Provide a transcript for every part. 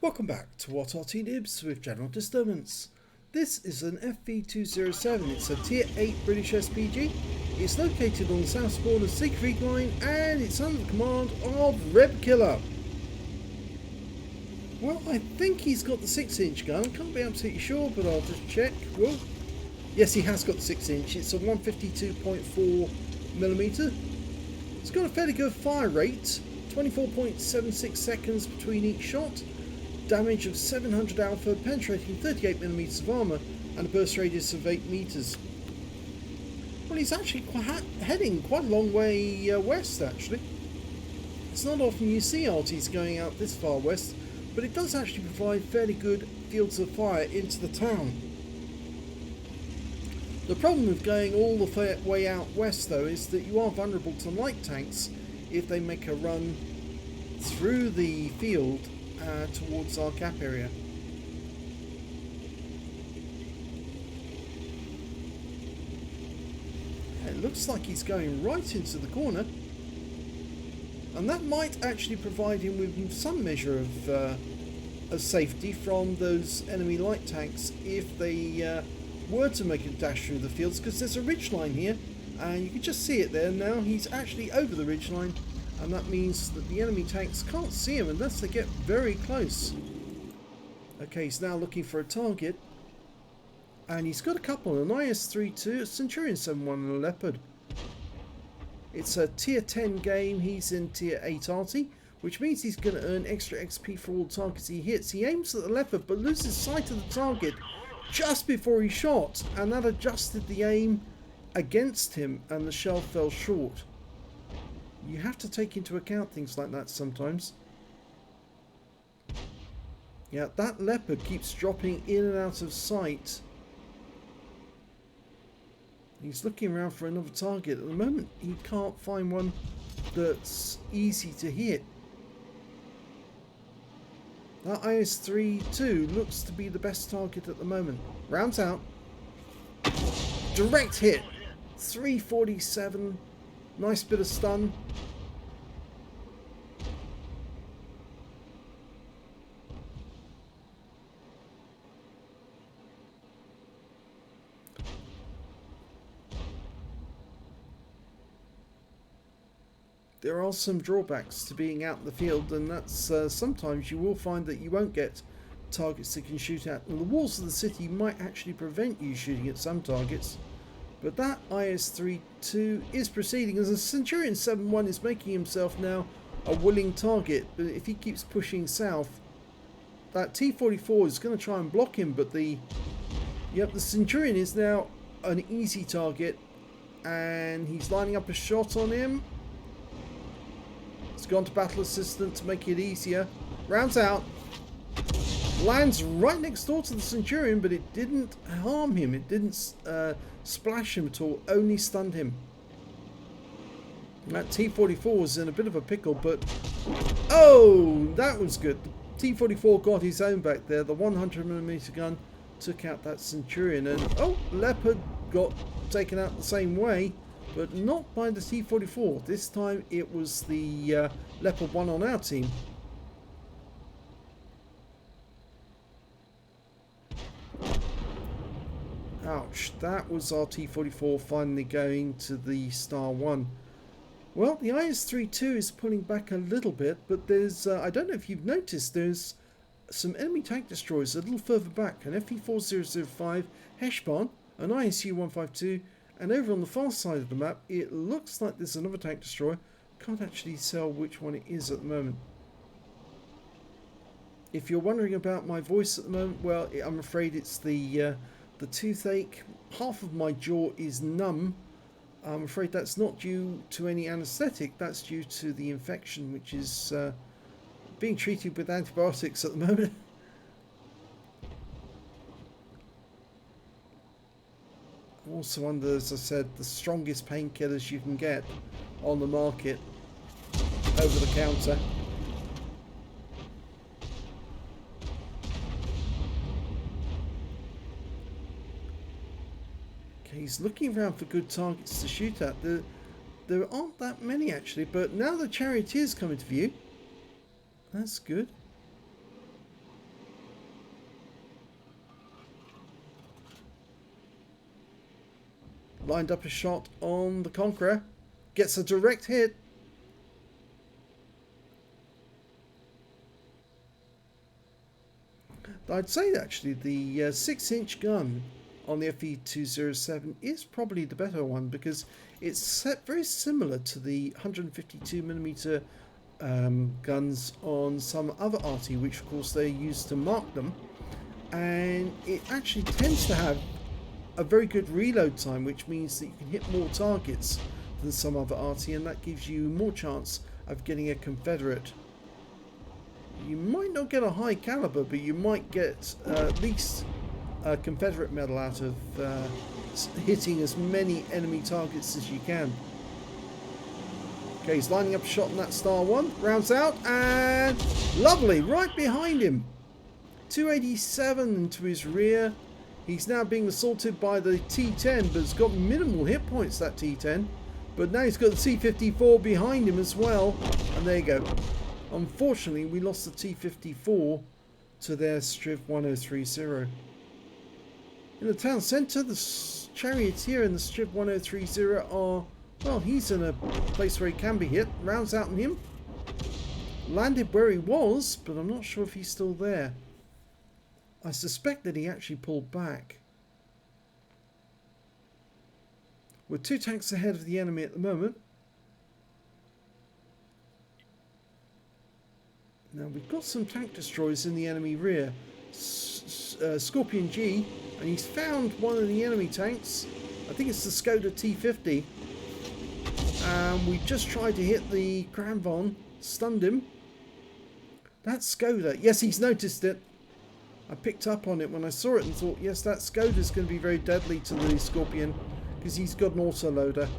Welcome back to Arty Noobs with General Disturbance. This is an FV207, it's a Tier 8 British SPG. It's located on the south border of Siegfried Line and it's under the command of RebKillah. Well, I think he's got the 6-inch gun, I can't be absolutely sure, but I'll just check. Well, yes, he has got the 6-inch, it's a 152.4mm. It's got a fairly good fire rate, 24.76 seconds between each shot. Damage of 700 alpha, penetrating 38mm of armour, and a burst radius of 8 meters. Well, he's actually heading quite a long way west, actually. It's not often you see Artys going out this far west, but it does actually provide fairly good fields of fire into the town. The problem with going all the way out west, though, is that you are vulnerable to light tanks if they make a run through the field towards our cap area. It looks like he's going right into the corner, and that might actually provide him with some measure of safety from those enemy light tanks if they were to make a dash through the fields, because there's a ridgeline here and you can just see it there now. He's actually over the ridgeline, and that means that the enemy tanks can't see him unless they get very close. Okay, he's now looking for a target, and he's got a couple, an IS-32, a Centurion 71 and a Leopard. It's a tier 10 game, he's in tier 8 Arty, which means he's going to earn extra XP for all targets he hits. He aims at the Leopard but loses sight of the target just before he shot, and that adjusted the aim against him and the shell fell short. You have to take into account things like that sometimes. Yeah, that Leopard keeps dropping in and out of sight. He's looking around for another target. At the moment, he can't find one that's easy to hit. That IS-32 looks to be the best target at the moment. Rounds out. Direct hit. 347. Nice bit of stun. There are some drawbacks to being out in the field, and that's sometimes you will find that you won't get targets that can shoot at. And the walls of the city might actually prevent you shooting at some targets. But that IS-32 is proceeding as a Centurion 71 is making himself now a willing target. But if he keeps pushing south, that T-44 is going to try and block him. But the Centurion is now an easy target, and he's lining up a shot on him. It's gone to battle assistant to make it easier. Rounds out. Lands right next door to the Centurion, but it didn't harm him. It didn't splash him at all, only stunned him. That T-44 was in a bit of a pickle, but oh, that was good. The T-44 got his own back there. The 100mm gun took out that Centurion, and oh, Leopard got taken out the same way, but not by the T-44. This time it was the Leopard 1 on our team. Ouch, that was our T-44 finally going to the Star 1. Well, the IS-32 is pulling back a little bit, but there's, I don't know if you've noticed, there's some enemy tank destroyers a little further back. An FV207, Heshbon, an ISU-152, and over on the far side of the map, it looks like there's another tank destroyer. Can't actually tell which one it is at the moment. If you're wondering about my voice at the moment, well, I'm afraid it's the toothache. Half of my jaw is numb. I'm afraid that's not due to any anaesthetic, that's due to the infection, which is being treated with antibiotics at the moment. Also under, as I said, the strongest painkillers you can get on the market over the counter. He's looking around for good targets to shoot at. There aren't that many actually, but now the Charioteer's come into view. That's good. Lined up a shot on the Conqueror. Gets a direct hit. I'd say actually the 6-inch gun on the FV207 is probably the better one, because it's set very similar to the 152mm guns on some other Arty, which of course they use to mark them, and it actually tends to have a very good reload time, which means that you can hit more targets than some other Arty, and that gives you more chance of getting a Confederate. You might not get a high caliber, but you might get at least a Confederate medal out of hitting as many enemy targets as you can. Okay, he's lining up a shot on that star one. Rounds out, and lovely, right behind him. 287 to his rear. He's now being assaulted by the T10, but has got minimal hit points, that T10. But now he's got the T54 behind him as well. And there you go. Unfortunately, we lost the T54 to their Striv 1030. In the town centre, the charioteer and the Striv 1030 are, well, he's in a place where he can be hit. Rounds out on him. Landed where he was, but I'm not sure if he's still there. I suspect that he actually pulled back. We're 2 tanks ahead of the enemy at the moment. Now we've got some tank destroyers in the enemy rear. Scorpion G, and he's found one of the enemy tanks. I think it's the Skoda T50. And we just tried to hit the Cranvon, stunned him. That's Skoda. Yes, he's noticed it. I picked up on it when I saw it and thought, yes, that Skoda's going to be very deadly to the Scorpion, because he's got an autoloader.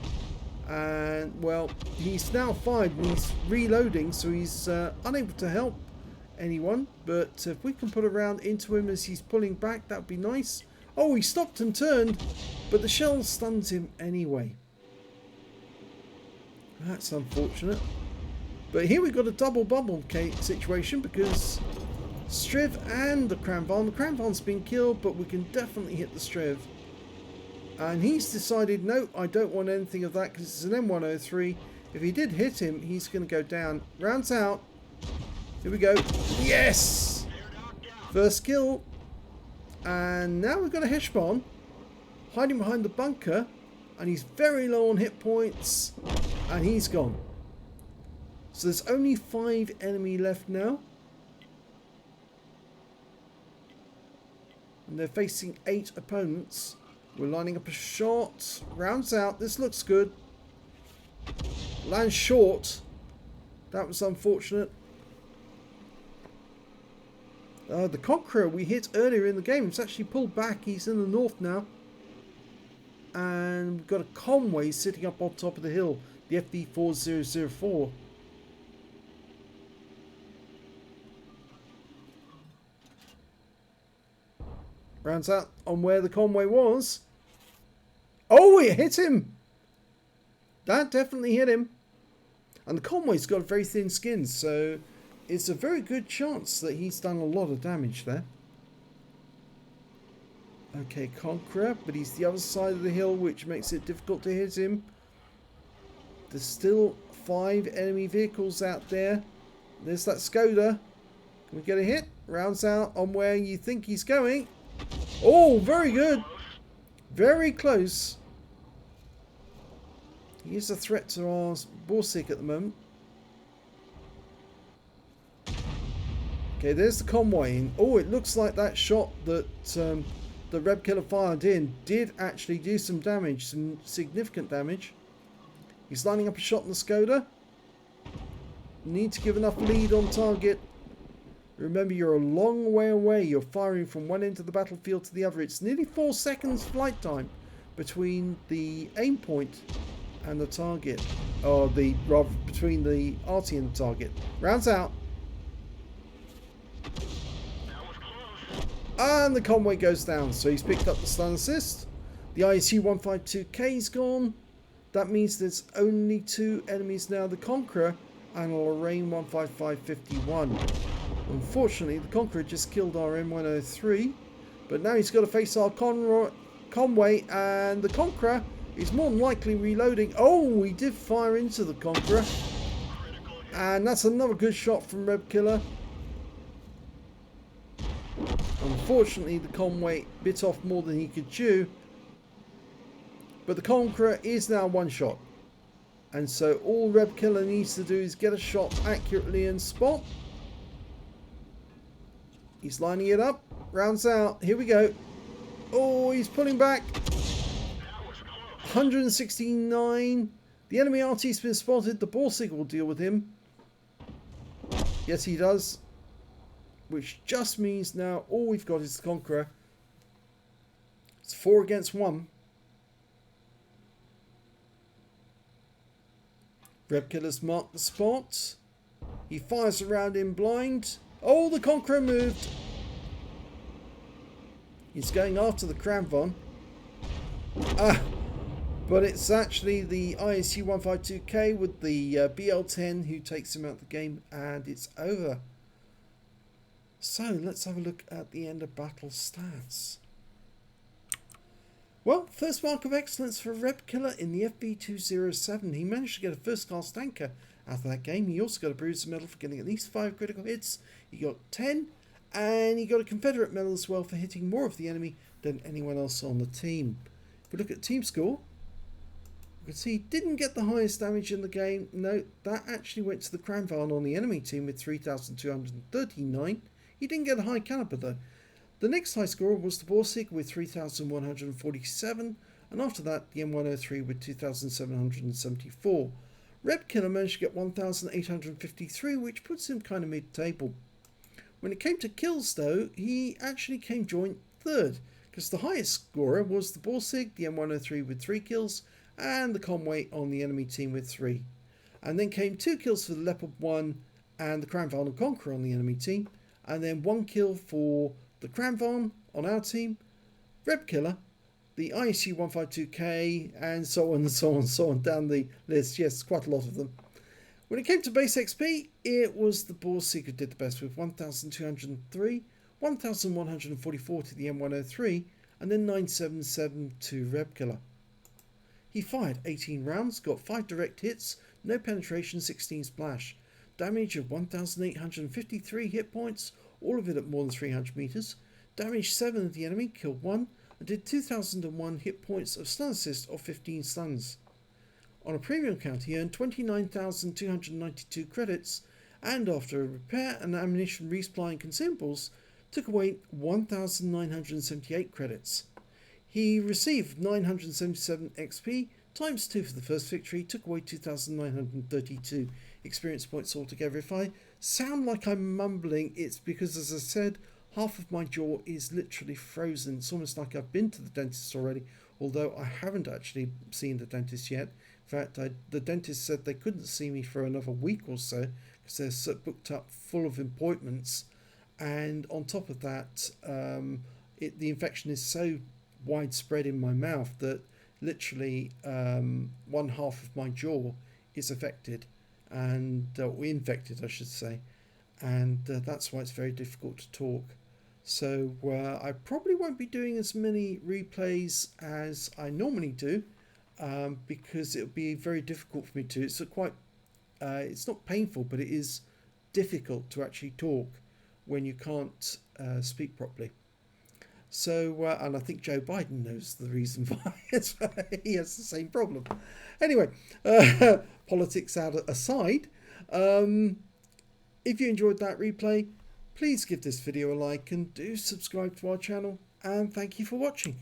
And, well, he's now fired and he's reloading, so he's unable to help anyone. But if we can put a round into him as he's pulling back, that would be nice. Oh, he stopped and turned, but the shell stuns him anyway. That's unfortunate. But here we've got a double bubble situation, because Striv and the Cranvon's been killed, but we can definitely hit the Striv. And he's decided, no, I don't want anything of that, because it's an M103. If he did hit him, he's going to go down. Rounds out. Here we go. Yes! First kill. And now we've got a Heshbon hiding behind the bunker. And he's very low on hit points. And he's gone. So there's only 5 enemy left now. And they're facing 8 opponents. We're lining up a shot. Rounds out. This looks good. Lands short. That was unfortunate. The Conqueror we hit earlier in the game. It's actually pulled back. He's in the north now. And we've got a Conway sitting up on top of the hill. The FV4004. Rounds out on where the Conway was. Oh, it hit him! That definitely hit him. And the Conway's got a very thin skin, so it's a very good chance that he's done a lot of damage there. Okay, Conqueror, but he's the other side of the hill, which makes it difficult to hit him. There's still 5 enemy vehicles out there. There's that Skoda. Can we get a hit? Rounds out on where you think he's going. Oh, very good. Very close. He is a threat to our Borsig at the moment. Okay, there's the Conway. And, oh, it looks like that shot that the RebKillah fired in did actually do some damage, some significant damage. He's lining up a shot on the Skoda. Need to give enough lead on target. Remember, you're a long way away. You're firing from one end of the battlefield to the other. It's nearly 4 seconds flight time between the aim point and the target. Or rather, between the Arty and the target. Rounds out. And the Conway goes down. So he's picked up the stun assist. The ISU 152K's gone. That means there's only 2 enemies now. The Conqueror and a Lorraine 15551. Unfortunately, the Conqueror just killed our M103, but now he's got to face our Conway, and the Conqueror He's more than likely reloading. Oh, he did fire into the Conqueror. And that's another good shot from RebKillah. Unfortunately, the Conway bit off more than he could chew. But the Conqueror is now one shot. And so all RebKillah needs to do is get a shot accurately and spot. He's lining it up. Rounds out. Here we go. Oh, he's pulling back. 169. The enemy Arty's been spotted. The Borsig will deal with him. Yes, he does. Which just means now all we've got is the Conqueror. It's 4 against 1. RebKillah's marked the spot. He fires around in blind. Oh, the Conqueror moved. He's going after the Cranvon. But it's actually the ISU 152K with the BL10 who takes him out of the game, and it's over. So let's have a look at the end of battle stats. Well, first mark of excellence for RebKillah in the FV207. He managed to get a first class tanker out of that game. He also got a Bruiser medal for getting at least 5 critical hits. He got 10, and he got a Confederate medal as well for hitting more of the enemy than anyone else on the team. If we look at team score, you can see he didn't get the highest damage in the game. No, that actually went to the Cranvon on the enemy team with 3,239. He didn't get a high caliber though. The next high scorer was the Borsig with 3,147, and after that the M103 with 2,774. RebKillah managed to get 1,853, which puts him kind of mid-table. When it came to kills though, he actually came joint third, because the highest scorer was the Borsig, the M103 with 3 kills, and the Conway on the enemy team with 3. And then came 2 kills for the Leopard 1 and the Cranvon and Conqueror on the enemy team, and then 1 kill for the Cranvon on our team, RebKillah, the ISU 152K, and so on and so on and so on down the list. Yes, quite a lot of them. When it came to base XP, it was the Borsig who did the best with 1,203, 1,144 to the M103, and then 977 to RebKillah. He fired 18 rounds, got 5 direct hits, no penetration, 16 splash. Damage of 1,853 hit points, all of it at more than 300 meters. Damaged 7 of the enemy, killed 1, and did 2,001 hit points of stun assist of 15 stuns. On a premium count, he earned 29,292 credits, and after a repair and ammunition resupply and consumables, took away 1,978 credits. He received 977 XP, times 2 for the first victory, took away 2,932 experience points altogether. If I sound like I'm mumbling, it's because, as I said, half of my jaw is literally frozen. It's almost like I've been to the dentist already, although I haven't actually seen the dentist yet. In fact, the dentist said they couldn't see me for another week or so because they're so booked up full of appointments. And on top of that, the infection is so widespread in my mouth that literally one half of my jaw is affected, and infected I should say, and that's why it's very difficult to talk. So I probably won't be doing as many replays as I normally do, because it'll be very difficult for me to. It's not painful, but it is difficult to actually talk when you can't speak properly. So, and I think Joe Biden knows the reason why. He has the same problem. Anyway, politics aside, if you enjoyed that replay, please give this video a like and do subscribe to our channel, and thank you for watching.